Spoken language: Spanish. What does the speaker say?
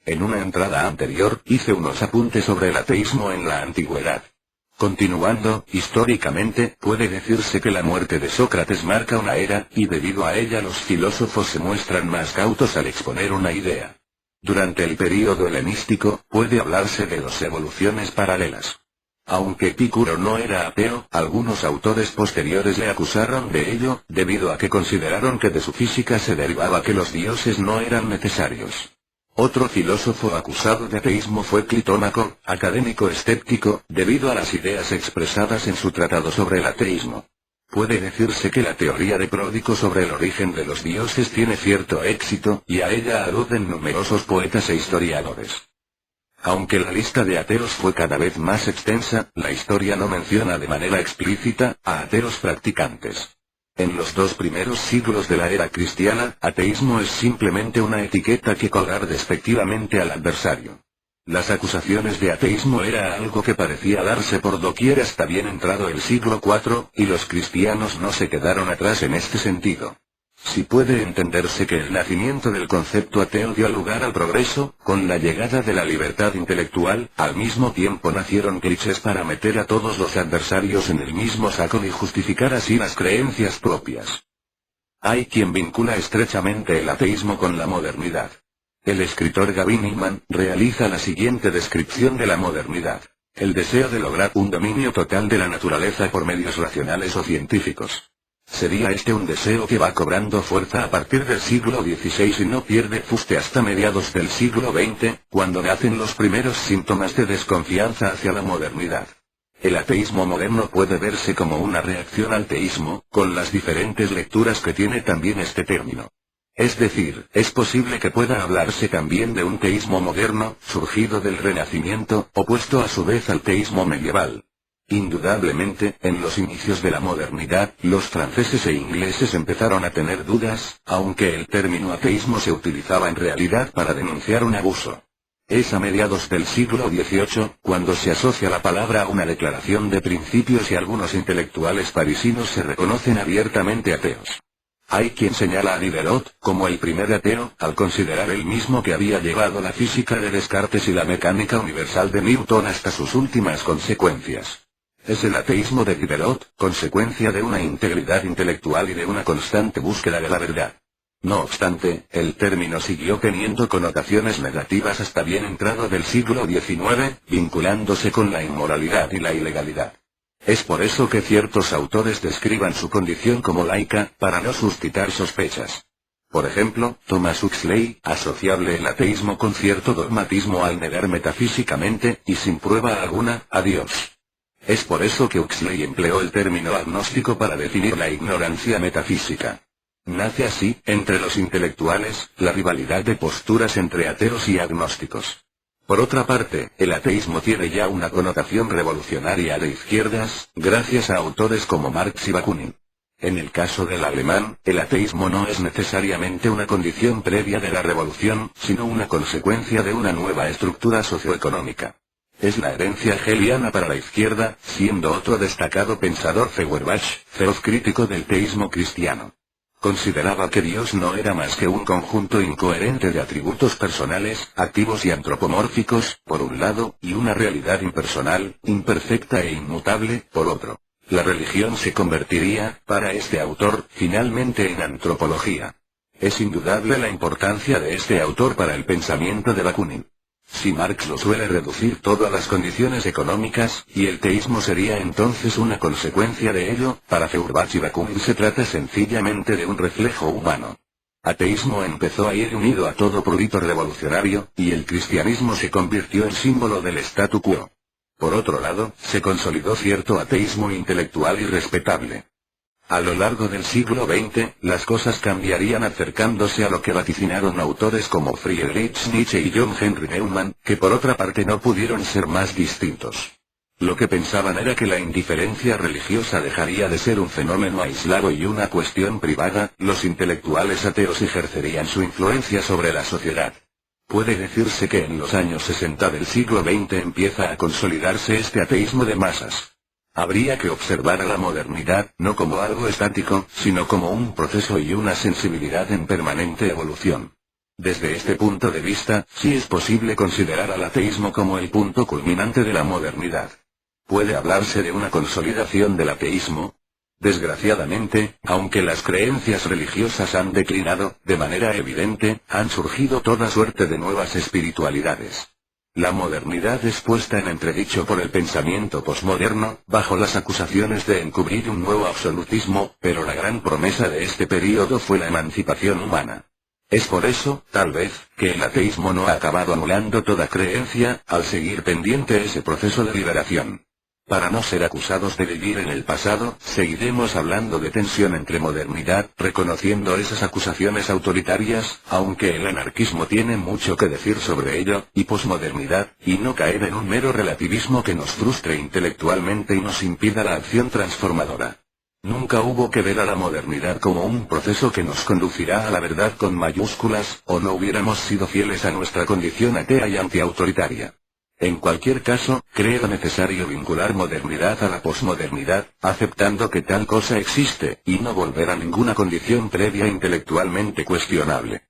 En una entrada anterior, hice unos apuntes sobre el ateísmo en la antigüedad. Continuando, históricamente, puede decirse que la muerte de Sócrates marca una era, y debido a ella los filósofos se muestran más cautos al exponer una idea. Durante el período helenístico, puede hablarse de dos evoluciones paralelas. Aunque Epicuro no era ateo, algunos autores posteriores le acusaron de ello, debido a que consideraron que de su física se derivaba que los dioses no eran necesarios. Otro filósofo acusado de ateísmo fue Clitómaco, académico escéptico, debido a las ideas expresadas en su tratado sobre el ateísmo. Puede decirse que la teoría de Pródico sobre el origen de los dioses tiene cierto éxito, y a ella aluden numerosos poetas e historiadores. Aunque la lista de ateos fue cada vez más extensa, la historia no menciona de manera explícita a ateos practicantes. En los 2 primeros siglos de la era cristiana, ateísmo es simplemente una etiqueta que colgar despectivamente al adversario. Las acusaciones de ateísmo era algo que parecía darse por doquier hasta bien entrado el siglo IV, y los cristianos no se quedaron atrás en este sentido. Si puede entenderse que el nacimiento del concepto ateo dio lugar al progreso, con la llegada de la libertad intelectual, al mismo tiempo nacieron clichés para meter a todos los adversarios en el mismo saco y justificar así las creencias propias. Hay quien vincula estrechamente el ateísmo con la modernidad. El escritor Gavin Inman realiza la siguiente descripción de la modernidad: el deseo de lograr un dominio total de la naturaleza por medios racionales o científicos. Sería este un deseo que va cobrando fuerza a partir del siglo XVI y no pierde fuste hasta mediados del siglo XX, cuando nacen los primeros síntomas de desconfianza hacia la modernidad. El ateísmo moderno puede verse como una reacción al teísmo, con las diferentes lecturas que tiene también este término. Es decir, es posible que pueda hablarse también de un teísmo moderno, surgido del Renacimiento, opuesto a su vez al teísmo medieval. Indudablemente, en los inicios de la modernidad, los franceses e ingleses empezaron a tener dudas, aunque el término ateísmo se utilizaba en realidad para denunciar un abuso. Es a mediados del siglo XVIII, cuando se asocia la palabra a una declaración de principios y algunos intelectuales parisinos se reconocen abiertamente ateos. Hay quien señala a Diderot como el primer ateo, al considerar él mismo que había llevado la física de Descartes y la mecánica universal de Newton hasta sus últimas consecuencias. Es el ateísmo de Diderot, consecuencia de una integridad intelectual y de una constante búsqueda de la verdad. No obstante, el término siguió teniendo connotaciones negativas hasta bien entrado del siglo XIX, vinculándose con la inmoralidad y la ilegalidad. Es por eso que ciertos autores describan su condición como laica, para no suscitar sospechas. Por ejemplo, Thomas Huxley, asociable el ateísmo con cierto dogmatismo al negar metafísicamente, y sin prueba alguna, a Dios. Es por eso que Huxley empleó el término agnóstico para definir la ignorancia metafísica. Nace así, entre los intelectuales, la rivalidad de posturas entre ateos y agnósticos. Por otra parte, el ateísmo tiene ya una connotación revolucionaria de izquierdas, gracias a autores como Marx y Bakunin. En el caso del alemán, el ateísmo no es necesariamente una condición previa de la revolución, sino una consecuencia de una nueva estructura socioeconómica. Es la herencia hegeliana para la izquierda, siendo otro destacado pensador Feuerbach, feroz crítico del teísmo cristiano. Consideraba que Dios no era más que un conjunto incoherente de atributos personales, activos y antropomórficos, por un lado, y una realidad impersonal, imperfecta e inmutable, por otro. La religión se convertiría, para este autor, finalmente en antropología. Es indudable la importancia de este autor para el pensamiento de Bakunin. Si Marx lo suele reducir todo a las condiciones económicas, y el teísmo sería entonces una consecuencia de ello, para Feuerbach y Bakunin se trata sencillamente de un reflejo humano. Ateísmo empezó a ir unido a todo prurito revolucionario, y el cristianismo se convirtió en símbolo del statu quo. Por otro lado, se consolidó cierto ateísmo intelectual y respetable. A lo largo del siglo XX, las cosas cambiarían acercándose a lo que vaticinaron autores como Friedrich Nietzsche y John Henry Newman, que por otra parte no pudieron ser más distintos. Lo que pensaban era que la indiferencia religiosa dejaría de ser un fenómeno aislado y una cuestión privada, los intelectuales ateos ejercerían su influencia sobre la sociedad. Puede decirse que en los años 60 del siglo XX empieza a consolidarse este ateísmo de masas. Habría que observar a la modernidad, no como algo estático, sino como un proceso y una sensibilidad en permanente evolución. Desde este punto de vista, sí es posible considerar al ateísmo como el punto culminante de la modernidad. ¿Puede hablarse de una consolidación del ateísmo? Desgraciadamente, aunque las creencias religiosas han declinado, de manera evidente, han surgido toda suerte de nuevas espiritualidades. La modernidad es puesta en entredicho por el pensamiento posmoderno, bajo las acusaciones de encubrir un nuevo absolutismo, pero la gran promesa de este período fue la emancipación humana. Es por eso, tal vez, que el ateísmo no ha acabado anulando toda creencia, al seguir pendiente ese proceso de liberación. Para no ser acusados de vivir en el pasado, seguiremos hablando de tensión entre modernidad, reconociendo esas acusaciones autoritarias, aunque el anarquismo tiene mucho que decir sobre ello, y posmodernidad, y no caer en un mero relativismo que nos frustre intelectualmente y nos impida la acción transformadora. Nunca hubo que ver a la modernidad como un proceso que nos conducirá a la verdad con mayúsculas, o no hubiéramos sido fieles a nuestra condición atea y antiautoritaria. En cualquier caso, creo necesario vincular modernidad a la posmodernidad, aceptando que tal cosa existe, y no volver a ninguna condición previa intelectualmente cuestionable.